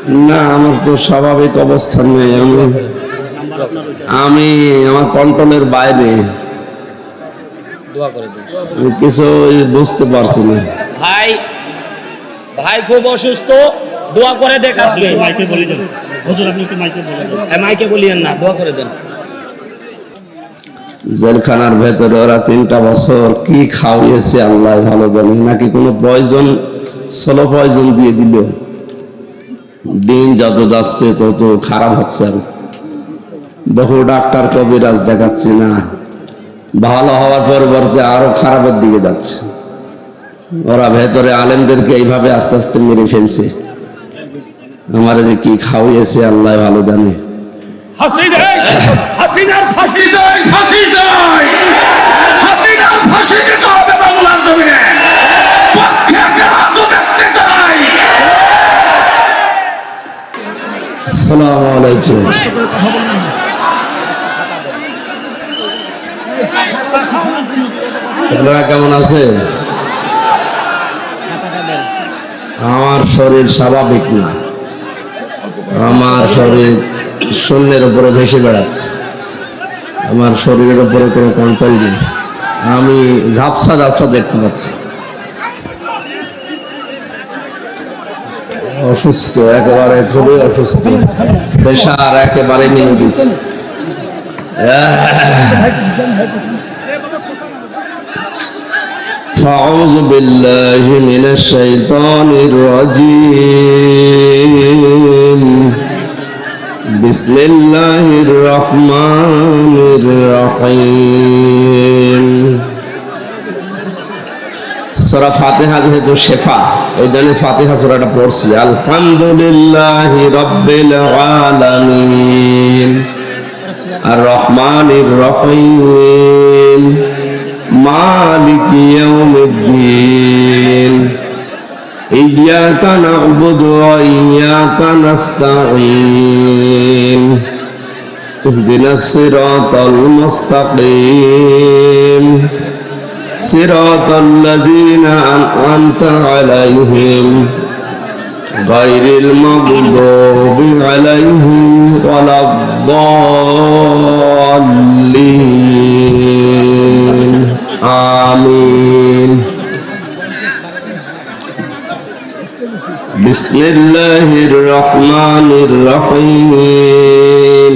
না, আমার তো স্বাভাবিক অবস্থান নেই। আমি আমার কন্ট্রোলের বাইরে, কিছু বুঝতে পারছি না। ভাই ভাই খুব অসুস্থ, দোয়া করে দেখাচ্ছি। মাইকে বলে দেন হুজুর, আপনি একটু মাইকে বলে দেন। মাইকে বলিয়েন না, দোয়া করে দেন। জেলখানার ভেতরে ওরা 3টা বছর কি খাওয়িয়েছে আল্লাহ ভালো জানে, নাকি কোনো পয়জন, স্লো পয়জন দিয়ে দিল। দিন যত যাচ্ছে তত খারাপ হচ্ছে। আর বহু ডাক্তার কবিরাজ দেখাচ্ছি না, ভালো হওয়ার পরিবর্তে আরো খারাপের দিকে যাচ্ছে। ওরা ভেতরে আলেমদেরকে এইভাবে আস্তে আস্তে মেরে ফেলছে। আমার যে কি খাওয়িয়েছে আল্লাহ ভালো জানে। হাসিনার ফাঁসি চাই, ফাঁসি চাই, হাসিনার ফাঁসি দিতে হবে বাংলার জমিনে। আসসালামু আলাইকুম। আপনারা কেমন আছেন? আমার শরীর স্বাভাবিক না, আমার শরীর শূন্যের উপরে ভেসে বেড়াচ্ছে। আমার শরীরের উপরে কোনো কন্ট্রোল নেই। আমি ঝাপসা ঝাপসা দেখতে পাচ্ছি। অসুস্থ, একেবারে খুবই অসুস্থ, প্রেশার একেবারে নেমে গেছে। أعوذ بالله من الشيطان الرجيم. بسم الله الرحمن الرحيم. সূরা ফাতিহা যেহেতু শেফা, এই জন্য ফাতিহা সূরাটা পড়ছি। আলহামদুলিল্লাহি রাব্বিল আলামিন আর রহমানির রহিম মালিকি ইয়াউমিদ্দিন ইয়্যাকা না'বুদু ওয়া ইয়্যাকা নাস্তাঈন ইহদিনাস সিরাতাল মুস্তাকিম সিরাতাল লাযীনা আন'আমতা আলাইহিম গায়রিল মাগদুবি আলাইহিম ওয়ালাদ-দাল্লিন। আমিন। বিসমিল্লাহির রহমানির রহিম।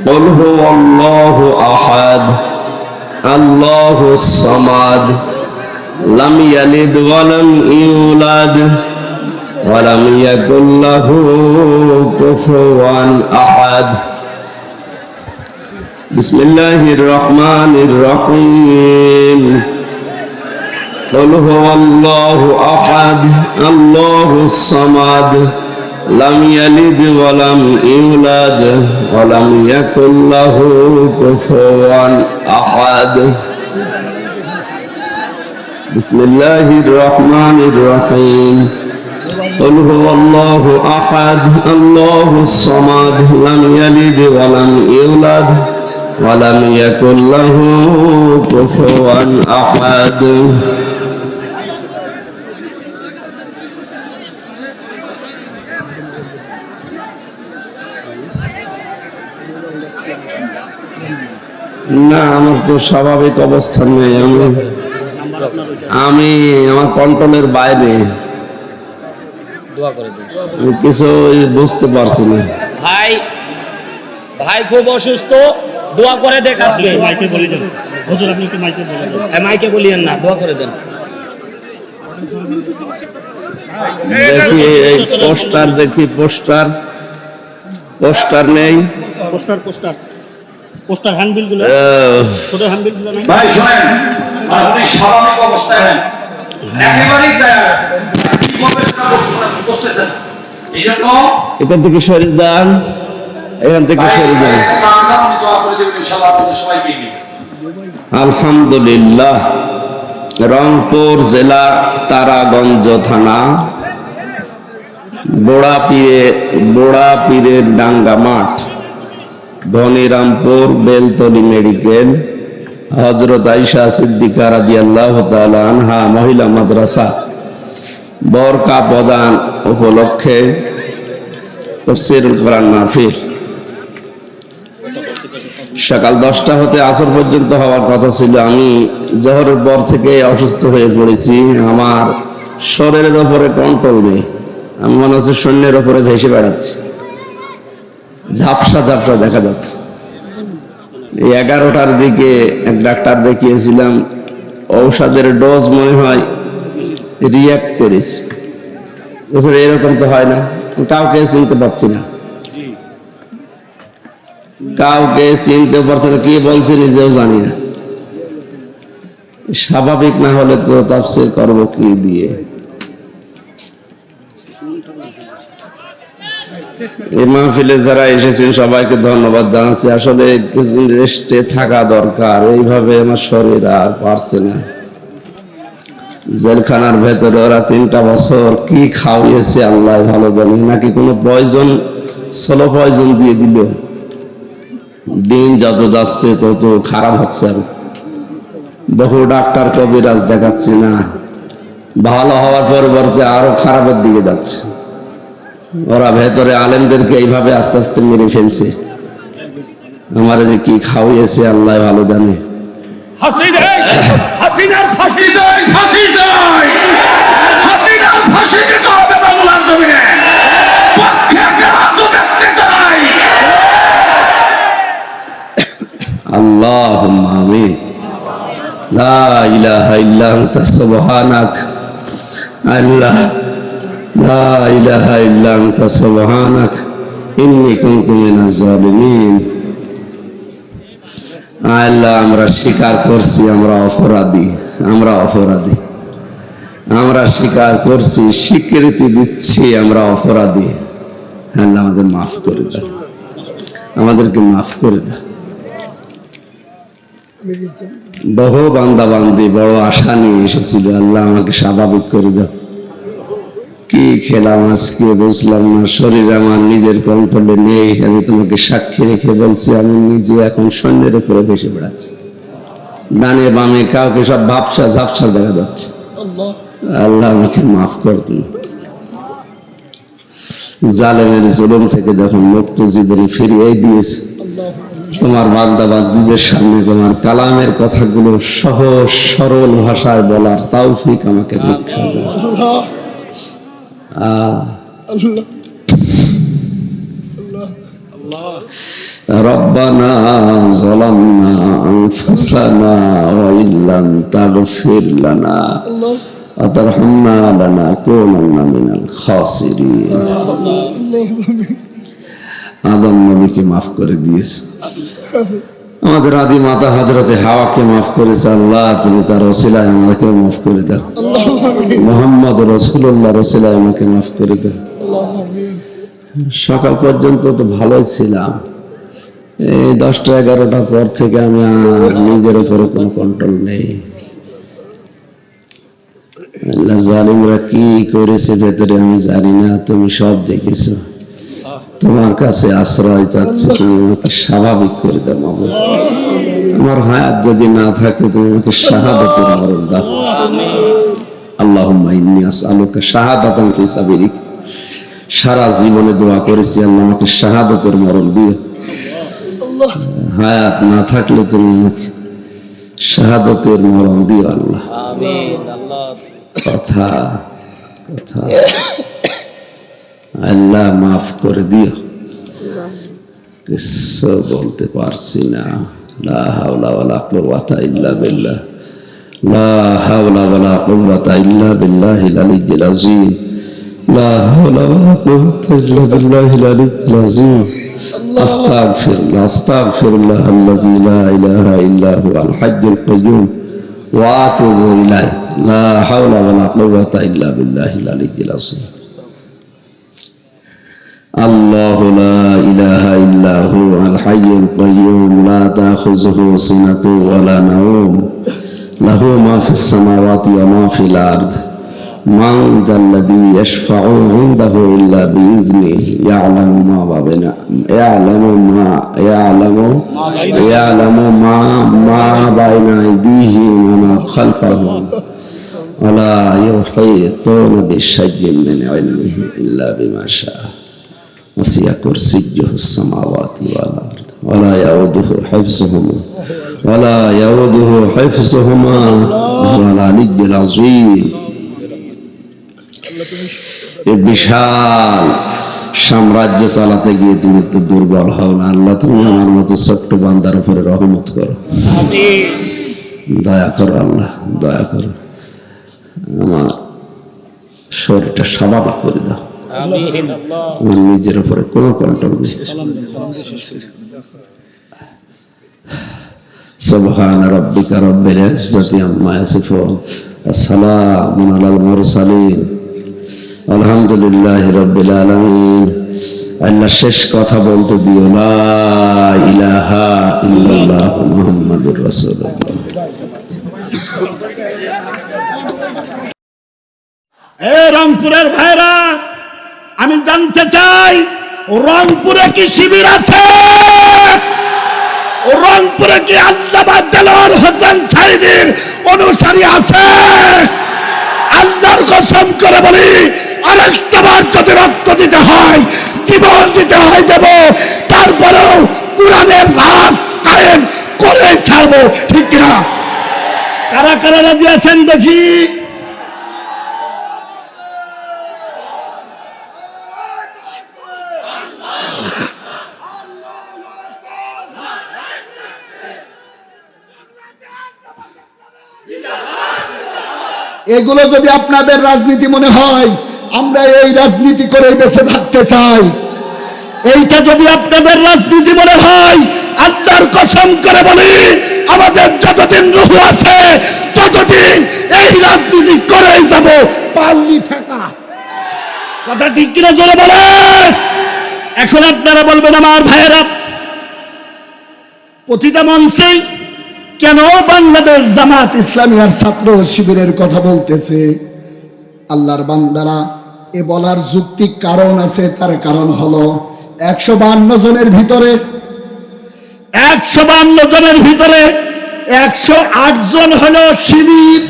কুল হুয়াল্লাহু আহাদ আল্লাহুস সামাদ লাম ইয়ালিদ ওয়া লাম ইউলাদ ওয়া লাম ইয়াকুল লাহু কুফুওয়ান আহাদ। বিসমিল্লাহির রহমানির রহিম। কুল হুয়াল্লাহু আহাদ আল্লাহুস সামাদ লাম ইয়ালিদ ওয়া লাম ইউলাদ ওয়া লাম ইয়াকুল লাহু কুফুওয়ান আহাদ। বিসমিল্লাহির রহমানির রহিম। কুল হুয়াল্লাহু আহাদ আল্লাহুস সামাদ লাম ইয়ালিদ ওয়া লাম ইউলাদ ওয়া লাম ইয়াকুল লাহু কুফুওয়ান আহাদ। না, আমার তো স্বাভাবিক অবস্থান নেই। আমি আমার কন্ট্রোলের বাইরে, দোয়া করে দেন। কিছু বুঝতে পারছি না। ভাই ভাই খুব অসুস্থ, দোয়া করে দেখাচ্ছি। মাইকে বলে দেন হুজুর, আপনি একটু মাইকে বলে দেন। মাইকে বলিয়েন না, দোয়া করে দেন। দেখি এই পোস্টার, দেখি পোস্টার, পোস্টার নেই। পোস্টার পোস্টার পোস্টার হ্যান্ডবিল গুলো, ছোট হ্যান্ডবিল গুলো নাই। ভাই শুনেন, আপনি স্বাভাবিক অবস্থায় নেন, একেবারেই বসতেছেন। এই জন্য এখান থেকে শরীর দান, এখান থেকে শরীর দান। আলহামদুলিল্লাহ। রংপুর জেলা তারাগঞ্জ থানা বোড়া পীরের ডাঙ্গা মাঠ, ধনিরামপুর বেলতলি মেডিকেল, হযরত আয়েশা সিদ্দিকা রাদিয়াল্লাহু তাআলা আনহা মহিলা মাদ্রাসা বরকা প্রদান উপলক্ষে তাফসীরুল কোরআন মাহফিল সকাল 10টা হতে আসর পর্যন্ত হওয়ার কথা ছিল। আমি জোহরের পর থেকে অসুস্থ হয়ে পড়েছি। আমার শরীরের উপরে কন্ট্রোল নেই। আমি মনে হচ্ছে শূন্যের উপরে ভেসে বেড়াচ্ছি, ঝাপসা ঝাপসা দেখা যাচ্ছে। এই 11টার দিকে এক ডাক্তার দেখিয়েছিলাম, ঔষধের ডোজ মনে হয় রিয়াক্ট করেছে। এরকম তো হয় না, কাউকে চিনতে পারছি না, কাউকে চিনতে পারছি না, কি বলছে নিজেও জানি না। স্বাভাবিক না হলে তো তাফসীর করব কি দিয়ে? এই মাহফিলে যারা এসেছেন সবাইকে ধন্যবাদ জানাচ্ছি। আসলে কিছুদিন রেস্টে থাকা দরকার, এইভাবে আমার শরীর আর পারছে না। জেলখানার ভেতরে ওরা 3টা বছর কি খাওয়িয়েছে আল্লাহ ভালো জানে, নাকি কোনো পয়জন, স্লো পয়জন দিয়ে দিল। দিন যত যাচ্ছে তত খারাপ হচ্ছে। আর বহু ডাক্তার কবিরাজ দেখাচ্ছি না, ভালো হওয়ার পরিবর্তে আরো খারাপের দিকে যাচ্ছে। ওরা ভেতরে আলেমদেরকে এইভাবে আস্তে আস্তে মেরে ফেলছে। আমার যে কি খাওয়িয়েছে আল্লাহ ভালো জানে। হাসিনার ফাঁসি চাই, ফাঁসি চাই, হাসিনার ফাঁসি দিতে হবে বাংলার জমিনে। পক্ষে রাজু দেখতে চাই। আল্লাহুম্মা আমিন। লা ইলাহা ইল্লা আনতা সুবহানাক। আল্লাহ, লা ইলাহা ইল্লা আনতা সুবহানাক ইন্নী কুনতু মিনাজ জালিমিন। আল্লাহ, আমরা স্বীকার করছি আমরা অপরাধী, আমরা অপরাধী, আমরা স্বীকার করছি, স্বীকৃতি দিচ্ছি আমরা অপরাধী। আল্লাহ, আমাদের মাফ করে দাও, আমাদেরকে মাফ করে দাও। বহু বান্দা বান্দি বড় আশা নিয়ে এসেছিল, আল্লাহ আমাকে স্বাভাবিক করে দাও। কি খেলাম আজকে বুঝলাম না, শরীর আমার নিজের কন্ট্রোলে নেই। আমি তোমাকে সাক্ষী রেখে বলছি, আমি নিজে এখন শূন্যের উপরে ভেসে বেড়াচ্ছি। ডানে বামে কাউকে সব ভাবসা ঝাপসা দেখা যাচ্ছে। আল্লাহ আমাকে মাফ কর দিন। জালেমের জুলুম থেকে যখন মুক্ত জীবনে ফিরিয়ে দিয়েছে, তোমার বান্দা বান্দীদের সামনে তোমার কালামের কথাগুলো সহজ সরল ভাষায় বলার তৌফিক আমাকে ভিক্ষা দাও। ربنا ظلمنا أنفسنا وإن لم تغفر لنا وترحمنا لنكونن من الخاسرين। আদম নবীকে মাফ করে দিয়েছে, আমাদের আদি মাতা হযরতে হাওয়াকে মাফ করেছে। আল্লাহ, তুমি তার ওসিলায় আমাকে মাফ করে দাও। মুহাম্মদ রাসূলুল্লাহর ওসিলায় আমাকে মাফ করে দাও। সকাল পর্যন্ত তো ভালোই ছিলাম, এই 10টা 11টার পর থেকে আমি নিজের উপরে কোনো কন্ট্রোল নেই। আল্লাহ, জালিমরা কি করেছে ভেতরে আমি জানি না, তুমি সব দেখেছো। তোমার কাছে আশ্রয় চাচ্ছি, তুমি আমাকে স্বাভাবিক করে দাও মাবুদ। আমার হায়াত যদি না থাকে তুমি আমাকে শাহাদাতের মরণ দাও। আল্লাহুম্মা ইন্নী আসআলুকা শাহাদাতান ফি সাবিলিক। সারা জীবনে দোয়া করেছি, আল্লাহ আমাকে শাহাদাতের মরণ দিও। হায়াত না থাকলে তুমি আমাকে শাহাদাতের মরণ দিও আল্লাহ। আমিন। আল্লাহ কথা কথা আল্লাহ মাফ করে দিও, কিছু বলতে পারছি না। লা হাওলা ওয়ালা কুওয়াতা ইল্লা বিল্লাহ, লা হাওলা ওয়ালা কুওয়াতা ইল্লা বিল্লাহিল আলিয়্যিল আযীম, লা হাওলা ওয়ালা কুওয়াতা ইল্লা বিল্লাহিল আলিয়্যিল আযীম। আস্তাগফিরুল্লাহ, আস্তাগফিরুল্লাহ আল্লাযী লা ইলাহা ইল্লা হুয়াল হাইয়্যুল কাইয়্যুম ওয়া আতুবু ইলাইহি, লা হাওলা ওয়ালা কুওয়াতা ইল্লা বিল্লাহিল আলিয়্যিল আযীম। الله لا إله إلا هو الحي القيوم لا تأخذه سنة ولا نوم له ما في السماوات وما في الأرض من ذا الذي يشفع عنده إلا بإذنه يعلم ما بين أيديهم وما خلفهم ولا يحيطون بشيء من علمه إلا بما شاء وسع كرسيه السماوات والأرض ولا يؤوده حفظهما وهو العلي العظيم এই বিশাল সাম্রাজ্য চালাতে গিয়ে তুমি তো দুর্বল হও না। আল্লাহ তুমি আমার মতো ছোট্ট বান্দার উপরে রহমত করো, দয়া করো আল্লাহ, দয়া করো। আমার শরীরটা স্বাভাবিক করে দাও, আমার নিজের উপরে কোনো কন্ট্রোল নেই। সুবহান রাব্বিকা রাব্বিল ইজ্জাতি আম্মা ইয়াসিফুন ওয়া সালামুন আলাল মুরসালিন আলহামদুলিল্লাহি রাব্বিল আলামিন। আল্লাহ শেষ কথা বলতে দিও, লা ইলাহা ইল্লাল্লাহ মুহাম্মাদুর রাসূলুল্লাহ। রংপুরের ভাইরা, আমি জানতে চাই রংপুরে কি শিবির আছে? রংপুরে কি আল্লামা দেলোয়ার হোসেন সাঈদীর অনুসারী আছে? আল্লাহর কসম করে বলি, আরেকটাবার যদি রক্ত দিতে হয়, জীবন দিতে হয় দেব, তারপরেও কোরআনের রাজ কায়েম করে ছাড়বো, ঠিক কিনা? কারা কারা রাজি আছেন দেখি? এগুলো যদি আপনাদের রাজনীতি মনে হয়, আমরা এই রাজনীতি করে বেঁচে থাকতে চাই। এইটা যদি আপনাদের রাজনীতি মনে হয়, আল্লাহর কসম করে বলি, আমাদের যতদিন রূহ আছে ততদিন এই রাজনীতি করেই যাব, পাল্লি ঠেকা। কথা ঠিক কিনা জোরে বলে? এখন আপনারা বলবেন আমার ভাইয়েরা, প্রতিটা মঞ্চেই কেন বাংলাদেশ জামাত ইসলামী আর ছাত্র শিবিরের কথা বলতেছে? আল্লাহর বান্দারা, এ বলার যৌক্তিক কারণ আছে। তার কারণ হলো 152 জনের ভিতরে 108 জন হলো শিবির।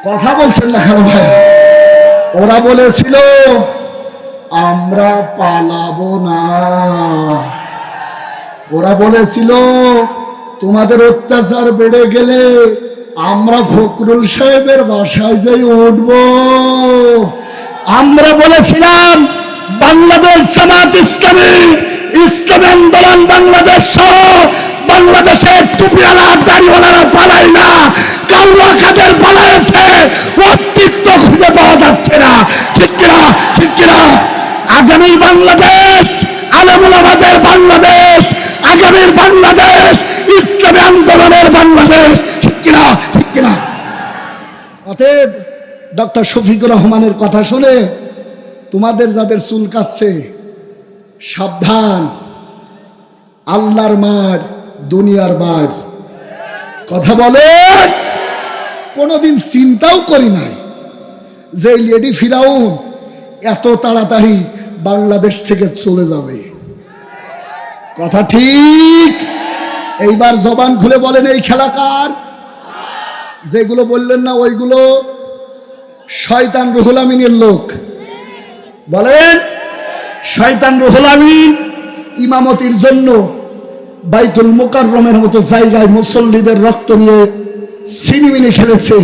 কথা বলছেন না কেন ভাই? ওরা বলেছিল আমরা পালাবো না। ওরা বলেছিল তোমাদের অত্যাচার বেড়ে গেলে আমরা ফখরুল সাহেবের বাসায় যাই উঠবো। আমরা বলেছিলাম বাংলাদেশ জামাত ইসলামী, ইসলামী আন্দোলন বাংলাদেশ সহ বাংলাদেশের টুপিওয়ালা দাড়িওয়ালারা পালায় না, কাউরা খাদের পালাইছে, অস্তিত্ব খুঁজে পাওয়া যাচ্ছে না, ঠিক কিনা? ঠিক কিনা? আগামী বাংলাদেশ আলেমুলামাদের বাংলাদেশ, আগামীর বাংলাদেশ ইসলামী আন্দোলনের বাংলাদেশ, ঠিক কিনা? ঠিক কিনা? অতএব ডক্টর শফিকুর রহমানের কথা শুনে তোমাদের যাদের চুল কাচ্ছে, সাবধান, আল্লাহর মার দুনিয়ার বার। কথা বলে কোনোদিন চিন্তাও করি নাই যে লেডি ফিরাউন এত তাড়াতাড়ি বাংলাদেশ থেকে চলে যাবে। কথা ঠিক? এইবার জবান খুলে বলেন, এই খেলা কার? যেগুলো বললেন না ওইগুলো শয়তান রুহুল আমিনের লোক। বলেন, শয়তান রুহুল আমিন ইমামতির জন্য বাইতুল মুকাররমের মতো জায়গায় মুসল্লিদের রক্ত নিয়ে সিনেমিনে খেলেছে।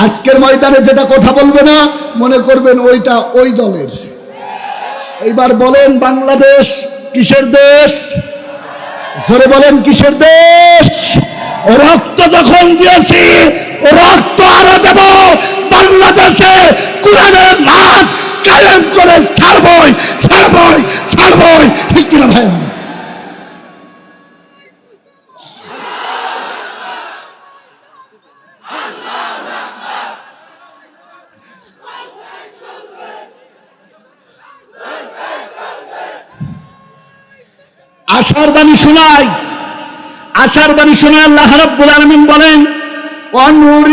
আজকের ময়দানে যেটা কথা বলবে না, মনে করবেন ওইটা ওই দলের। এইবার বলেন, বাংলাদেশ কিসের দেশ? জোরে বলেন, কিসের দেশ? রক্ত যখন দিয়েছি, রক্ত আরো দেব। বাংলাদেশে কোরআনের রাজ কায়েম করে ছাড়বই, ছাড়বই, ছাড়বই, ঠিক কিনা ভাই? আশার বাণী শোনাই, আশার বাণী শোনায় আল্লাহ রাব্বুল আলামিন বলেন, অনুরিদু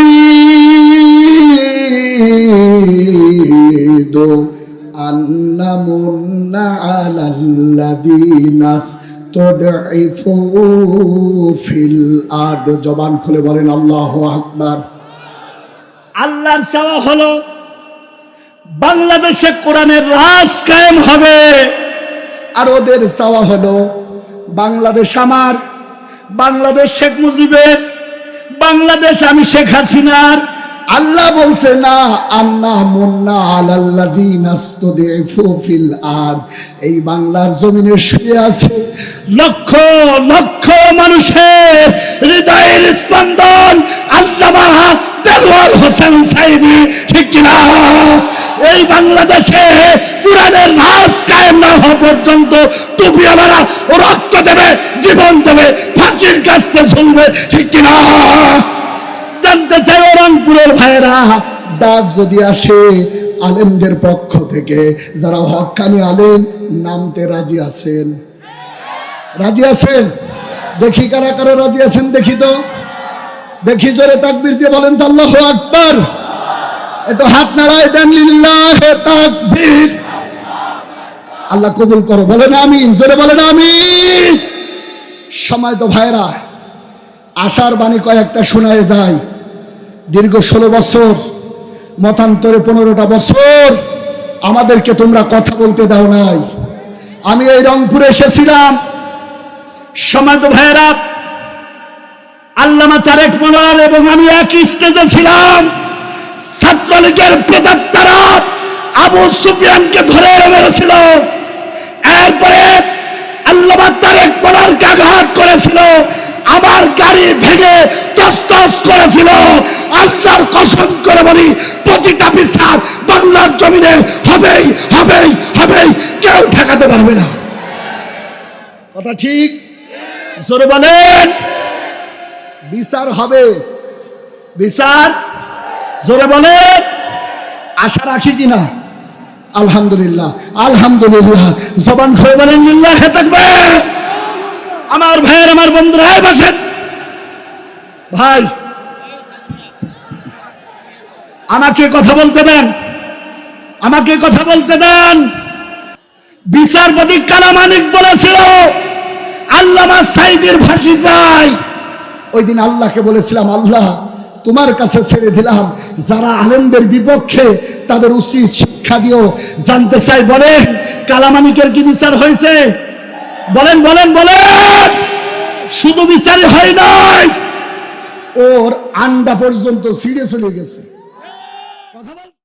আন্নামুন্না আলাল্লাযীনা ইসতুদঈফু ফিল আরদ। জবান খুলে বলেন আল্লাহু আকবার। আল্লাহর চাওয়া হলো বাংলাদেশে কোরআনের রাজ কায়েম হবে। আর ওদের চাওয়া হলো বাংলাদেশ আমার, বাংলাদেশ শেখ মুজিবের, বাংলাদেশ আমি শেখ হাসিনার। আল্লাহ বলছে না, আন্না মুন্না আলাল্লাযিনা ইসতুদিফু ফিল আরদ, এই বাংলার জমিনে শুয়ে আছে লক্ষ লক্ষ মানুষের হৃদয়ের স্পন্দন আল্লামা দেলওয়ার হোসেন সাইদি, ঠিক কিনা? এই বাংলাদেশে কোরআনের রাজ কায়েম না হওয়া পর্যন্ত টুপিওয়ালারা রক্ত দেবে, জীবন দেবে, ফাঁসির কাস্তে ঝুলবে, ঠিক কিনা? জানতে চাই ও রংপুরের ভাইয়েরা, ডাক যদি আসে আলেমদের পক্ষ থেকে, যারা হক্কানি আলেম, নামতে রাজি আছেন? রাজি আছেন? দেখি কারা কারা রাজি আছেন, দেখি তো, দেখি জোরে তাকবীর দিয়ে বলেন তো আল্লাহু আকবার। একটু হাত নাড়ায় দেন, লিল্লাহে তাকবীর। আল্লাহ কবুল করো, বলেন আমিন, জোরে বলেন আমিন। সময় তো ভাইরা, আশার বাণী কয়েকটা শোনায় যায়। দীর্ঘ 16 বছর, মতান্তরে 15টা বছর আমাদেরকে তোমরা কথা বলতে দাও নাই। আমি এই রংপুরে এসেছিলাম, সময় তো ভাইরা, আল্লামা তারেক মনোয়ার এবং আমি একই স্টেজে ছিলাম। ছাত্রলীগের প্রেতাত্মারা আবু সুফিয়ানকে ধরে মেরেছিল, এরপরে আল্লামা তারেক মনোয়ারকে আঘাত করেছিল, আমার গাড়ি ভেঙে তছনছ করেছিল। আল্লাহর কসম করে বলি, প্রতিটা বিচার বাংলার জমিনে হবেই হবেই হবেই, কেউ ঠেকাতে পারবে না। কথা ঠিক? জোরে বলেন, বিচার হবে, বিচার। জোরে বলেন, আশা রাখি কিনা? আলহামদুলিল্লাহ, আলহামদুলিল্লাহ। জবান খুলে বলেন লিল্লাহে তাকবীর। আমার ভাইয়ের, আমার বন্ধুরা, বসেন ভাই, আমাকে কথা বলতে দেন, আমাকে কথা বলতে দেন। বিচারপতি কালামানিক বলেছিল আল্লামা সাইদির ফাঁসি চাই। ওই দিন আল্লাহকে বলেছিলাম, আল্লাহ তোমার কাছে ছেড়ে দিলাম, যারা আলেমদের বিপক্ষে তাদের উচিত শিক্ষা দিও। জানতে চাই, বলেন কালামানিকের কি বিচার হয়েছে? বলেন বলেন বলেন। শুধু বিচারই হয় নাই, ওর আন্ডা পর্যন্ত ছিঁড়ে চলে গেছে।